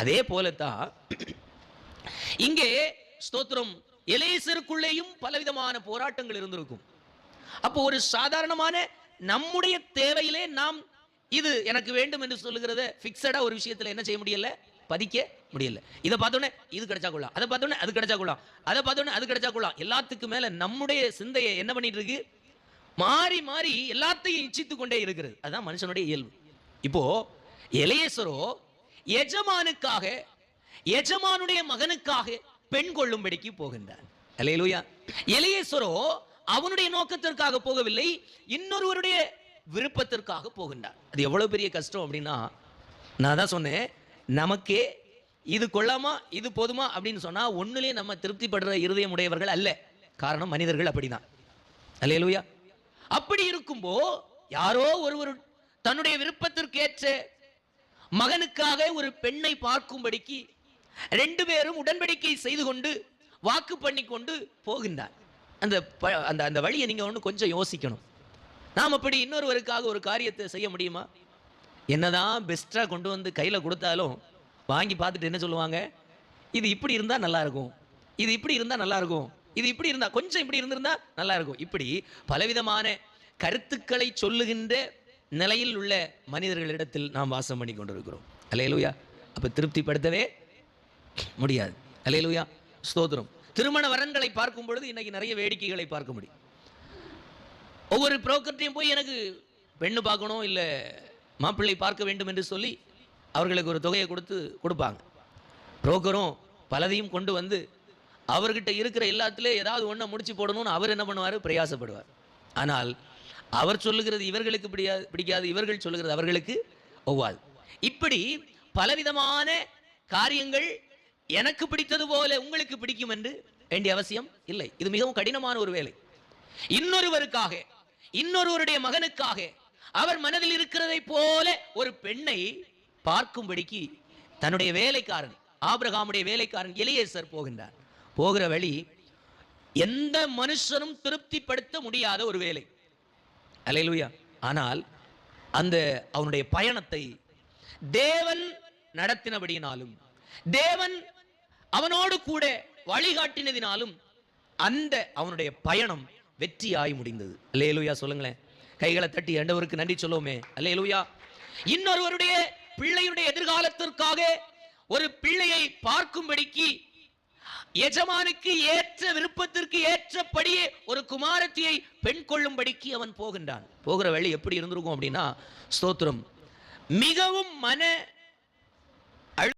அதே போலத்தான் இங்கே ஸ்தோத்திரம் எலேசருக்குள்ளேயும் பலவிதமான போராட்டங்கள் இருந்திருக்கும். அப்போ ஒரு சாதாரணமான நம்முடைய தேவையிலே நாம் இது எனக்கு வேண்டும் என்று சொல்லுகிறத பிக்சடா ஒரு விஷயத்துல என்ன செய்ய முடியல, பதிக்க முடியல. இதை பார்த்தோன்னே இது கிடைச்சா கொள்ளலாம், அதை பார்த்தோன்னே அது கிடைச்சா கொள்ளலாம், அதை பார்த்தோன்னே அது கிடைச்சா கொள்ளலாம். எல்லாத்துக்கும் மேல நம்முடைய சிந்தையை என்ன பண்ணிட்டு இருக்கு, மாறி மாறி எல்லாத்தையும் இச்சித்து கொண்டே இருக்கிறது. அதுதான் மனுஷனுடைய இயல்பு. இப்போ எலேசரோ எஜமானுக்காக, எஜமானுடைய மகனுக்காக பெண் கொள்ளும்படிக்கு போகின்றார். அல்லேலூயா. எலேசரோ அவனுடைய நோக்கத்திற்காக போகவில்லை, இன்னொருவருடைய விருப்பத்திற்காக போகின்றார். அது எவ்வளவு பெரிய கஷ்டம் அப்படின்னா, நான் தான் சொன்னேன், நமக்கே இது கொள்ளாமா இது போதுமா அப்படின்னு சொன்னா ஒண்ணுலயே நம்ம திருப்திப்படுற இருதயம் உடையவர்கள் அல்ல. காரணம் மனிதர்கள் அப்படிதான். அல்லேலூயா. அப்படி இருக்கும்போ யாரோ ஒருவர் தன்னுடைய விருப்பத்திற்கு ஏற்ற மகனுக்காக ஒரு பெண்ணை பார்க்கும்படிக்கு ரெண்டு பேரும் உடன்படிக்கை செய்து கொண்டு வாக்கு பண்ணி கொண்டு போகின்றார். அந்த அந்த அந்த வழியை நீங்க ஒன்று கொஞ்சம் யோசிக்கணும். நாம் அப்படி இன்னொருவருக்காக ஒரு காரியத்தை செய்ய முடியுமா? என்னதான் பெஸ்டா கொண்டு வந்து கையில் கொடுத்தாலும் வாங்கி பார்த்துட்டு என்ன சொல்லுவாங்க, இது இப்படி இருந்தால் நல்லா இருக்கும், இது இப்படி இருந்தால் நல்லா இருக்கும், இது இப்படி இருந்தால் கொஞ்சம் இப்படி இருந்திருந்தா நல்லா இருக்கும். இப்படி பலவிதமான கருத்துக்களை சொல்லுகின்ற நிலையில் உள்ள மனிதர்களிடத்தில் நாம் வாசம் பண்ணி கொண்டிருக்கிறோம். அல்லேலூயா. அப்போ திருப்திப்படுத்தவே முடியாது. அல்லேலூயா. ஸ்தோத்திரம். திருமண வரன்களை பார்க்கும் பொழுது இன்னைக்கு நிறைய வேடிக்கைகளை பார்க்க முடியும். ஒவ்வொரு புரோக்கர்ட்டையும் போய் எனக்கு பெண்ணு பார்க்கணும் இல்லை மாப்பிள்ளை பார்க்க வேண்டும் என்று சொல்லி அவர்களுக்கு ஒரு தொகையை கொடுப்பாங்க. புரோக்கரும் பலதையும் கொண்டு வந்து அவர்கிட்ட இருக்கிற எல்லாத்துலேயும் ஏதாவது ஒன்றை முடிச்சு போடணும்னு அவர் என்ன பண்ணுவார், பிரயாசப்படுவார். ஆனால் அவர் சொல்லுகிறது இவர்களுக்கு பிடிக்காது, இவர்கள் சொல்லுகிறது அவர்களுக்கு ஒவ்வாது. இப்படி பலவிதமான காரியங்கள் எனக்கு பிடித்தது போல உங்களுக்கு பிடிக்கும் என்று வேண்டிய அவசியம் இல்லை. இது மிகவும் கடினமான ஒரு வேலை. இன்னொருவருக்காக, இன்னொருவருடைய மகனுக்காக அவர் மனதில் இருக்கிறதை போல ஒரு பெண்ணை பார்க்கும்படிக்கு தன்னுடைய வேலைக்காரன், ஆபிரகாமுடைய வேலைக்காரன் எலியேசர் போகின்றார். போகிற வழி எந்த மனுஷனும் திருப்திப்படுத்த முடியாத ஒரு வேலை. அல்லேலூயா. ஆனால் அந்த அவனுடைய பயணத்தை தேவன் நடத்தினபடியினாலும், தேவன் அவனோடு கூட வழிகாட்டினதினாலும் அந்த அவனுடைய பயணம் வெற்றியாய் முடிந்தது. அல்லேலூயா. சொல்லுங்களேன், கைகளை தட்டி ஆண்டவருக்கு நன்றி சொல்லுவோமே. அல்லேலூயா. இன்னொருவருடைய பிள்ளையுடைய எதிர்காலத்திற்காக ஒரு பிள்ளையை பார்க்கும்படிக்கு எஜமானுக்கு ஏற்ற விருப்பத்திற்கு ஏற்றபடியே ஒரு குமாரத்தியை பெண் கொள்ளும்படிக்கு அவன் போகின்றான். போகிற வழி எப்படி இருந்திருக்கும் அப்படின்னா, ஸ்தோத்திரம், மிகவும் மன